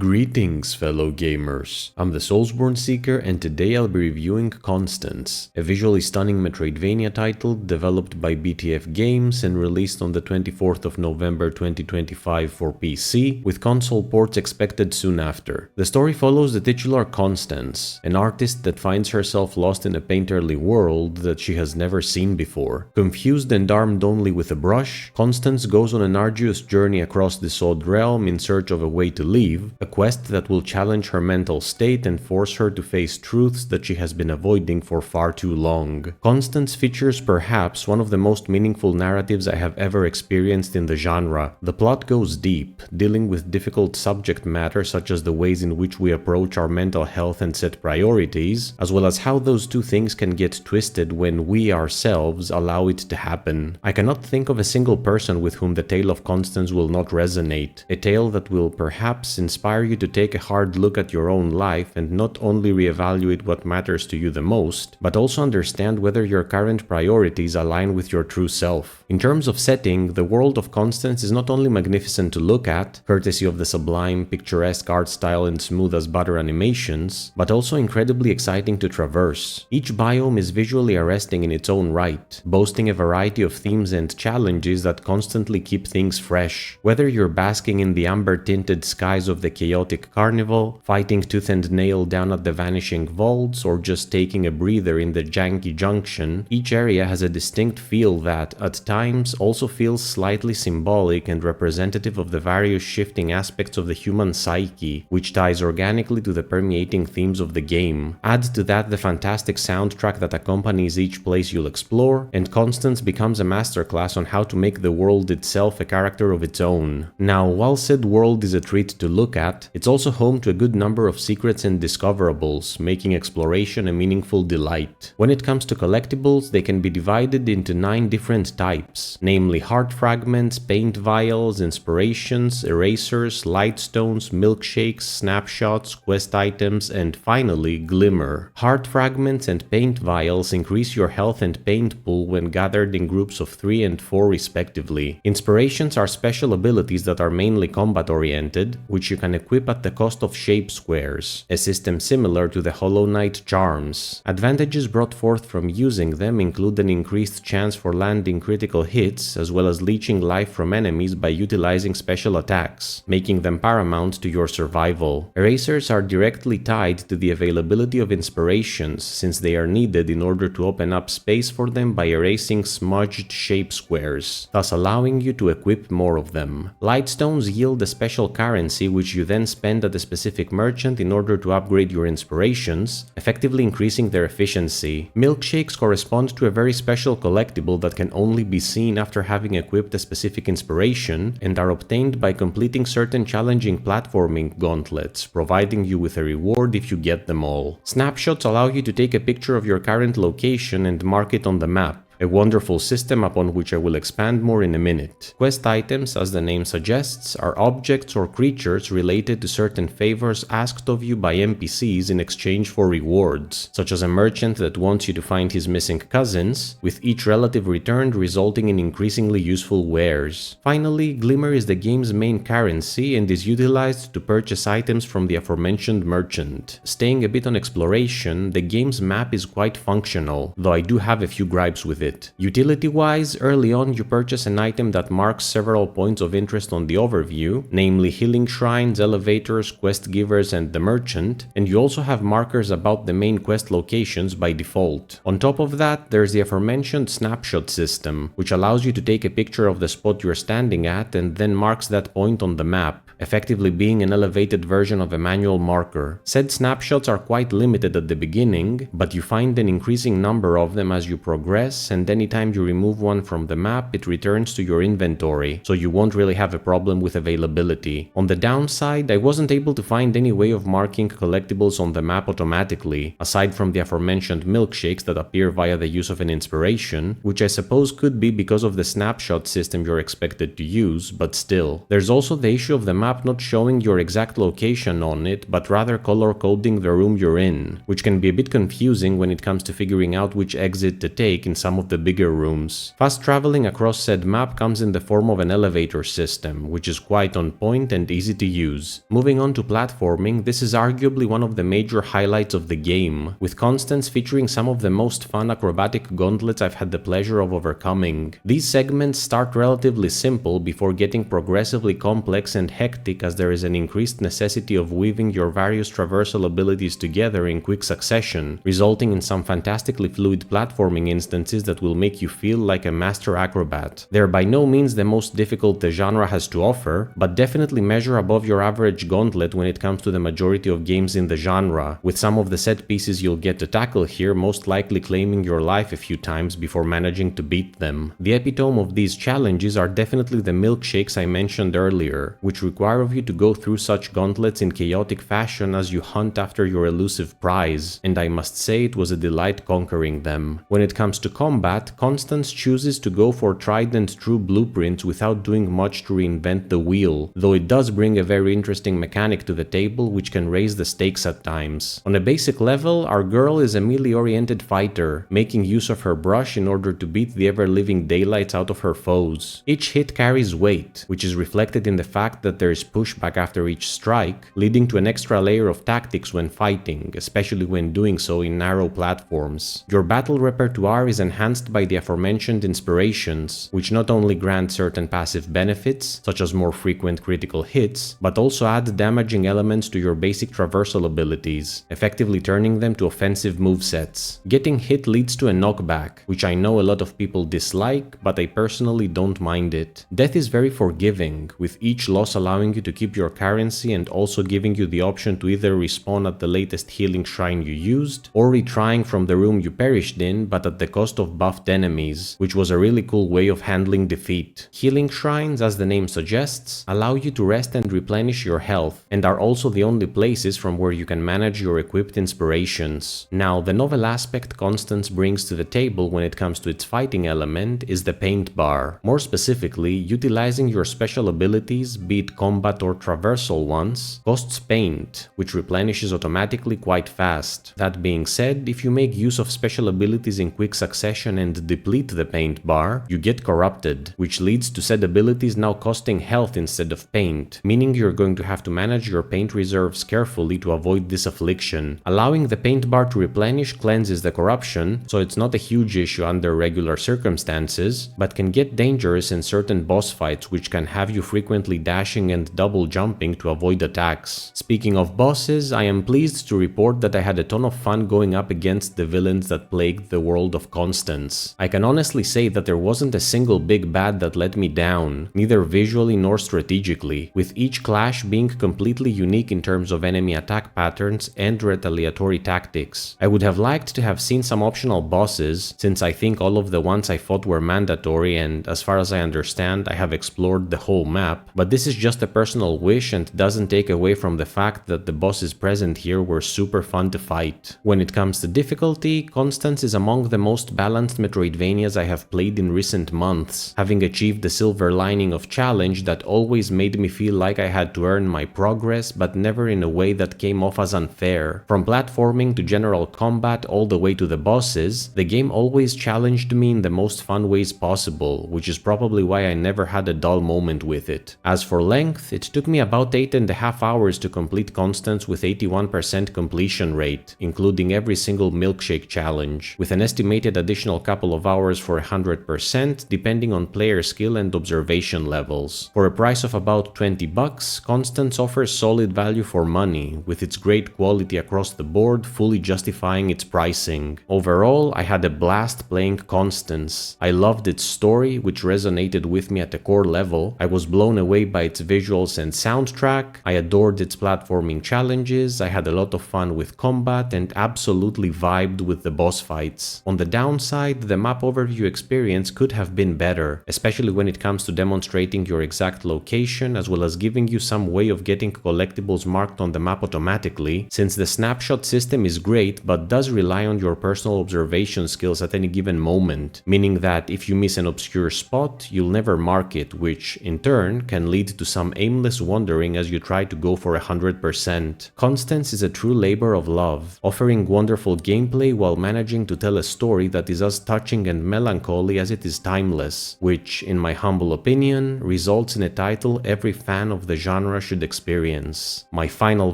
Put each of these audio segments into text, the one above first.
Greetings, fellow gamers. I'm the Soulsborne Seeker, and today I'll be reviewing Constance, a visually stunning Metroidvania title developed by BTF Games and released on the 24th of November 2025 for PC, with console ports expected soon after. The story follows the titular Constance, an artist that finds herself lost in a painterly world that she has never seen before. Confused and armed only with a brush, Constance goes on an arduous journey across this odd realm in search of a way to leave, a quest that will challenge her mental state and force her to face truths that she has been avoiding for far too long. Constance features perhaps one of the most meaningful narratives I have ever experienced in the genre. The plot goes deep, dealing with difficult subject matter such as the ways in which we approach our mental health and set priorities, as well as how those two things can get twisted when we ourselves allow it to happen. I cannot think of a single person with whom the tale of Constance will not resonate, a tale that will perhaps inspire you to take a hard look at your own life and not only reevaluate what matters to you the most, but also understand whether your current priorities align with your true self. In terms of setting, the world of Constance is not only magnificent to look at, courtesy of the sublime, picturesque art style and smooth as butter animations, but also incredibly exciting to traverse. Each biome is visually arresting in its own right, boasting a variety of themes and challenges that constantly keep things fresh. Whether you're basking in the amber-tinted skies of the chaotic carnival, fighting tooth and nail down at the vanishing vaults, or just taking a breather in the janky junction, each area has a distinct feel that, at times, also feels slightly symbolic and representative of the various shifting aspects of the human psyche, which ties organically to the permeating themes of the game. Add to that the fantastic soundtrack that accompanies each place you'll explore, and Constance becomes a masterclass on how to make the world itself a character of its own. Now, while said world is a treat to look at, it's also home to a good number of secrets and discoverables, making exploration a meaningful delight. When it comes to collectibles, they can be divided into 9 different types, namely heart fragments, paint vials, inspirations, erasers, light stones, milkshakes, snapshots, quest items, and finally, glimmer. Heart fragments and paint vials increase your health and paint pool when gathered in groups of 3 and 4 respectively. Inspirations are special abilities that are mainly combat oriented, which you can equip at the cost of shape squares, a system similar to the Hollow Knight charms. Advantages brought forth from using them include an increased chance for landing critical hits, as well as leeching life from enemies by utilizing special attacks, making them paramount to your survival. Erasers are directly tied to the availability of inspirations, since they are needed in order to open up space for them by erasing smudged shape squares, thus allowing you to equip more of them. Lightstones yield a special currency which you then spend at a specific merchant in order to upgrade your inspirations, effectively increasing their efficiency. Milkshakes correspond to a very special collectible that can only be seen after having equipped a specific inspiration, and are obtained by completing certain challenging platforming gauntlets, providing you with a reward if you get them all. Snapshots allow you to take a picture of your current location and mark it on the map, a wonderful system upon which I will expand more in a minute. Quest items, as the name suggests, are objects or creatures related to certain favors asked of you by NPCs in exchange for rewards, such as a merchant that wants you to find his missing cousins, with each relative returned resulting in increasingly useful wares. Finally, glimmer is the game's main currency and is utilized to purchase items from the aforementioned merchant. Staying a bit on exploration, the game's map is quite functional, though I do have a few gripes with it. Utility-wise, early on you purchase an item that marks several points of interest on the overview, namely healing shrines, elevators, quest givers, and the merchant, and you also have markers about the main quest locations by default. On top of that, there's the aforementioned snapshot system, which allows you to take a picture of the spot you're standing at and then marks that point on the map, effectively being an elevated version of a manual marker. Said snapshots are quite limited at the beginning, but you find an increasing number of them as you progress, and anytime you remove one from the map, it returns to your inventory, so you won't really have a problem with availability. On the downside, I wasn't able to find any way of marking collectibles on the map automatically, aside from the aforementioned milkshakes that appear via the use of an inspiration, which I suppose could be because of the snapshot system you're expected to use, but still. There's also the issue of the map not showing your exact location on it, but rather color coding the room you're in, which can be a bit confusing when it comes to figuring out which exit to take in some of the bigger rooms. Fast traveling across said map comes in the form of an elevator system, which is quite on point and easy to use. Moving on to platforming, this is arguably one of the major highlights of the game, with Constance featuring some of the most fun acrobatic gauntlets I've had the pleasure of overcoming. These segments start relatively simple before getting progressively complex and hectic as there is an increased necessity of weaving your various traversal abilities together in quick succession, resulting in some fantastically fluid platforming instances that will make you feel like a master acrobat. They're by no means the most difficult the genre has to offer, but definitely measure above your average gauntlet when it comes to the majority of games in the genre, with some of the set pieces you'll get to tackle here most likely claiming your life a few times before managing to beat them. The epitome of these challenges are definitely the milkshakes I mentioned earlier, which require of you to go through such gauntlets in chaotic fashion as you hunt after your elusive prize, and I must say it was a delight conquering them. When it comes to combat, Constance chooses to go for tried and true blueprints without doing much to reinvent the wheel, though it does bring a very interesting mechanic to the table which can raise the stakes at times. On a basic level, our girl is a melee-oriented fighter, making use of her brush in order to beat the ever-living daylights out of her foes. Each hit carries weight, which is reflected in the fact that there is pushback after each strike, leading to an extra layer of tactics when fighting, especially when doing so in narrow platforms. Your battle repertoire is enhanced by the aforementioned inspirations, which not only grant certain passive benefits, such as more frequent critical hits, but also add damaging elements to your basic traversal abilities, effectively turning them to offensive movesets. Getting hit leads to a knockback, which I know a lot of people dislike, but I personally don't mind it. Death is very forgiving, with each loss allowing you to keep your currency and also giving you the option to either respawn at the latest healing shrine you used, or retrying from the room you perished in, but at the cost of buffed enemies, which was a really cool way of handling defeat. Healing shrines, as the name suggests, allow you to rest and replenish your health, and are also the only places from where you can manage your equipped inspirations. Now, the novel aspect Constance brings to the table when it comes to its fighting element is the paint bar. More specifically, utilizing your special abilities, be it combat or traversal ones, costs paint, which replenishes automatically quite fast. That being said, if you make use of special abilities in quick succession and deplete the paint bar, you get corrupted, which leads to said abilities now costing health instead of paint, meaning you're going to have to manage your paint reserves carefully to avoid this affliction. Allowing the paint bar to replenish cleanses the corruption, so it's not a huge issue under regular circumstances, but can get dangerous in certain boss fights which can have you frequently dashing and double jumping to avoid attacks. Speaking of bosses, I am pleased to report that I had a ton of fun going up against the villains that plagued the world of Constance. I can honestly say that there wasn't a single big bad that let me down, neither visually nor strategically, with each clash being completely unique in terms of enemy attack patterns and retaliatory tactics. I would have liked to have seen some optional bosses, since I think all of the ones I fought were mandatory and, as far as I understand, I have explored the whole map, but this is just a personal wish and doesn't take away from the fact that the bosses present here were super fun to fight. When it comes to difficulty, Constance is among the most balanced Metroidvanias I have played in recent months, having achieved the silver lining of challenge that always made me feel like I had to earn my progress, but never in a way that came off as unfair. From platforming to general combat all the way to the bosses, the game always challenged me in the most fun ways possible, which is probably why I never had a dull moment with it. As for length, it took me about 8.5 hours to complete Constance with 81% completion rate, including every single milkshake challenge, with an estimated additional couple of hours for 100% depending on player skill and observation levels. For a price of about $20, Constance offers solid value for money, with its great quality across the board fully justifying its pricing. Overall, I had a blast playing Constance. I loved its story, which resonated with me at a core level. I was blown away by its visuals and soundtrack. I adored its platforming challenges. I had a lot of fun with combat and absolutely vibed with the boss fights. On the downside, the map overview experience could have been better, especially when it comes to demonstrating your exact location as well as giving you some way of getting collectibles marked on the map automatically, since the snapshot system is great but does rely on your personal observation skills at any given moment, meaning that if you miss an obscure spot, you'll never mark it, which in turn can lead to some aimless wandering as you try to go for 100%. Constance is a true labor of love, offering wonderful gameplay while managing to tell a story that is as as touching and melancholy as it is timeless, which, in my humble opinion, results in a title every fan of the genre should experience. My final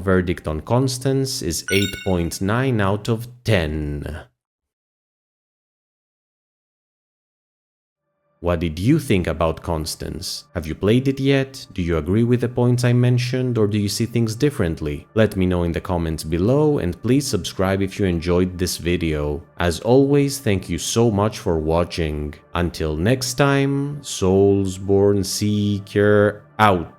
verdict on Constance is 8.9 out of 10. What did you think about Constance? Have you played it yet? Do you agree with the points I mentioned, or do you see things differently? Let me know in the comments below, and please subscribe if you enjoyed this video. As always, thank you so much for watching. Until next time, Soulsborne Seeker out.